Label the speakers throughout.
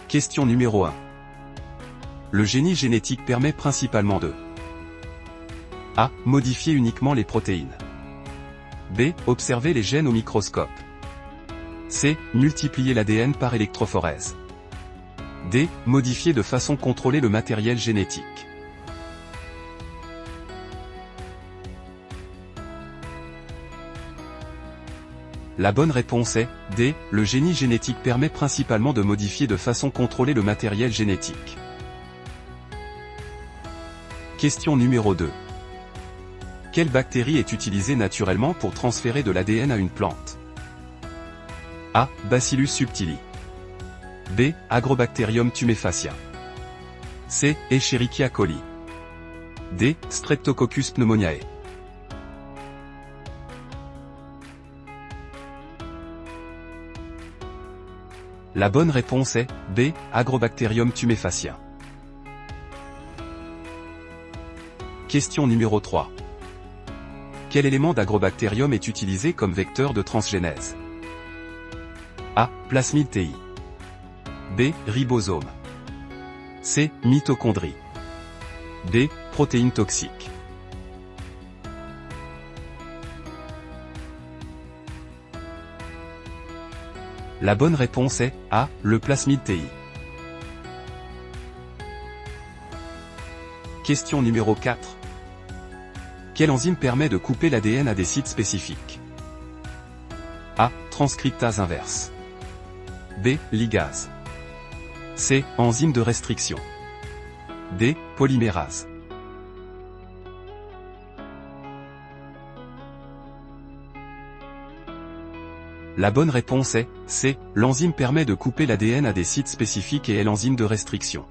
Speaker 1: Question numéro 1. Le génie génétique permet principalement de A. Modifier uniquement les protéines. B. Observer les gènes au microscope. C. Multiplier l'ADN par électrophorèse. D. Modifier de façon contrôlée le matériel génétique. La bonne réponse est D. Le génie génétique permet principalement de modifier de façon contrôlée le matériel génétique. Question numéro 2. Quelle bactérie est utilisée naturellement pour transférer de l'ADN à une plante? A. Bacillus subtili. B. Agrobacterium tumefaciens. C. Escherichia coli. D. Streptococcus pneumoniae. La bonne réponse est B. Agrobacterium tumefaciens. Question numéro 3. Quel élément d'Agrobacterium est utilisé comme vecteur de transgénèse? A. Plasmide TI. B. Ribosome. C. Mitochondrie. D. Protéines toxiques. La bonne réponse est A. Le plasmide TI. Question numéro 4. Quelle enzyme permet de couper l'ADN à des sites spécifiques? A. Transcriptase inverse. B. Ligase. C. Enzyme de restriction. D. Polymérase. La bonne réponse est C. L'enzyme permet de couper l'ADN à des sites spécifiques et est l'enzyme de restriction.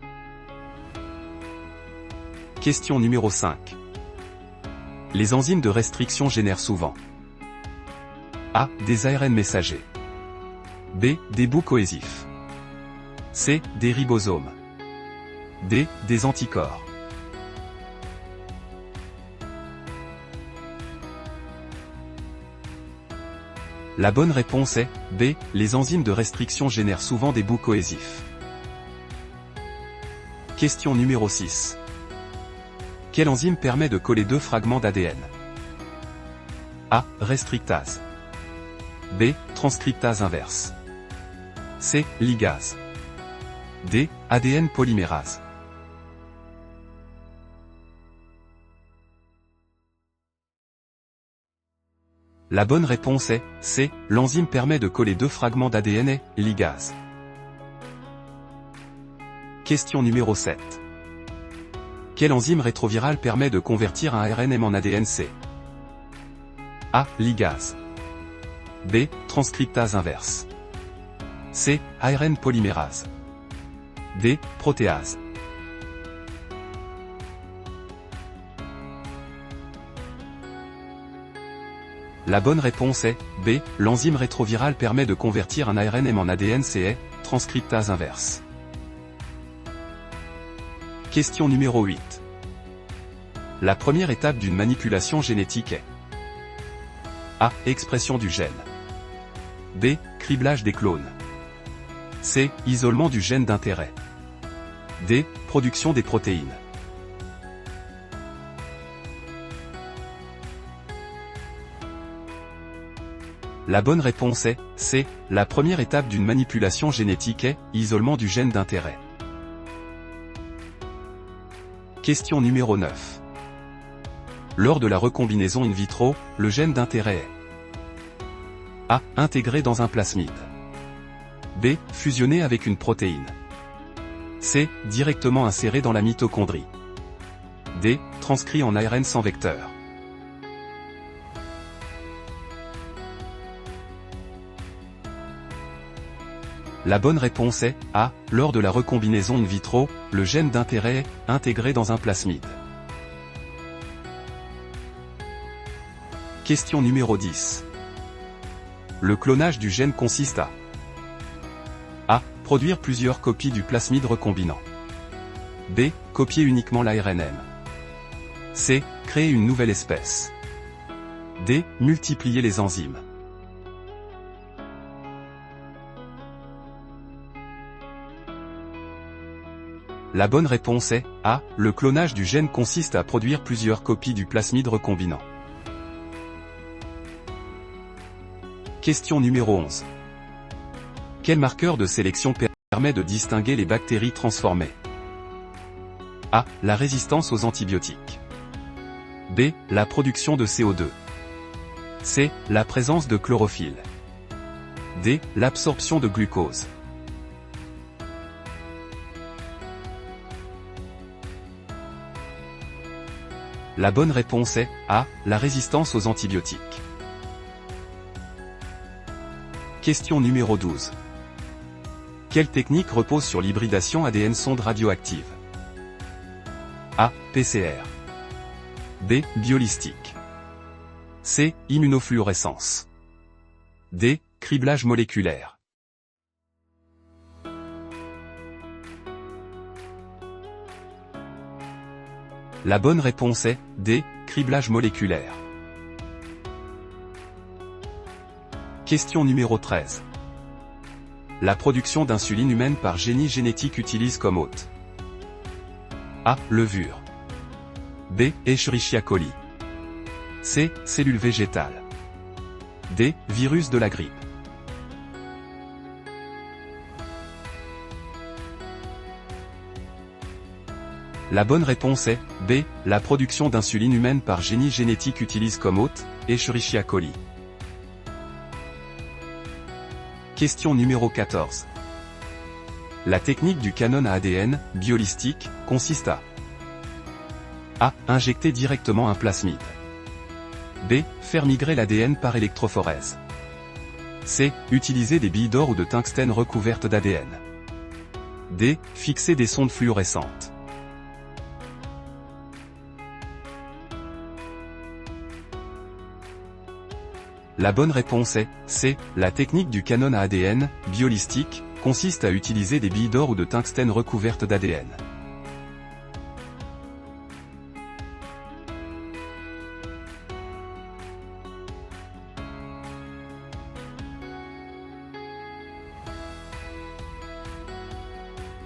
Speaker 1: Question numéro 5. Les enzymes de restriction génèrent souvent A. Des ARN messagers. B. Des bouts cohésifs. C. Des ribosomes. D. Des anticorps. La bonne réponse est B. Les enzymes de restriction génèrent souvent des bouts cohésifs. Question numéro 6. Quelle enzyme permet de coller deux fragments d'ADN? A. Restrictase. B. Transcriptase inverse. C. Ligase. D. ADN polymérase. La bonne réponse est C. L'enzyme permet de coller deux fragments d'ADN et ligase. Question numéro 7. Quelle enzyme rétrovirale permet de convertir un ARN en ADN-C? A. Ligase. B. Transcriptase inverse. C. ARN polymérase. D. Protéase. La bonne réponse est B. L'enzyme rétrovirale permet de convertir un ARN en ADN-C et transcriptase inverse. Question numéro 8. La première étape d'une manipulation génétique est A. Expression du gène. B. Criblage des clones. C. Isolement du gène d'intérêt. D. Production des protéines. La bonne réponse est C. La première étape d'une manipulation génétique est isolement du gène d'intérêt. Question numéro 9. Lors de la recombinaison in vitro, le gène d'intérêt est A. Intégré dans un plasmide. B. Fusionné avec une protéine. C. Directement inséré dans la mitochondrie. D. Transcrit en ARN sans vecteur. La bonne réponse est A. Lors de la recombinaison in vitro, le gène d'intérêt est intégré dans un plasmide. Question numéro 10. Le clonage du gène consiste à A. Produire plusieurs copies du plasmide recombinant. B. Copier uniquement l'ARNM. C. Créer une nouvelle espèce. D. Multiplier les enzymes. La bonne réponse est A. Le clonage du gène consiste à produire plusieurs copies du plasmide recombinant. Question numéro 11. Quel marqueur de sélection permet de distinguer les bactéries transformées? A. La résistance aux antibiotiques. B. La production de CO2. C. La présence de chlorophylle. D. L'absorption de glucose. La bonne réponse est A. La résistance aux antibiotiques. Question numéro 12. Quelle technique repose sur l'hybridation ADN sonde radioactive? A. PCR. B. Biolistique. C. Immunofluorescence. D. Criblage moléculaire. La bonne réponse est D. Criblage moléculaire. Question numéro 13. La production d'insuline humaine par génie génétique utilise comme hôte. A. Levure. B. Escherichia coli. C. Cellules végétales. D. Virus de la grippe. La bonne réponse est B. La production d'insuline humaine par génie génétique utilise comme hôte Escherichia coli. Question numéro 14. La technique du canon à ADN, biolistique, consiste à A. Injecter directement un plasmide. B. Faire migrer l'ADN par électrophorèse. C. Utiliser des billes d'or ou de tungstène recouvertes d'ADN. D. Fixer des sondes fluorescentes. La bonne réponse est C. La technique du canon à ADN, biolistique, consiste à utiliser des billes d'or ou de tungstène recouvertes d'ADN.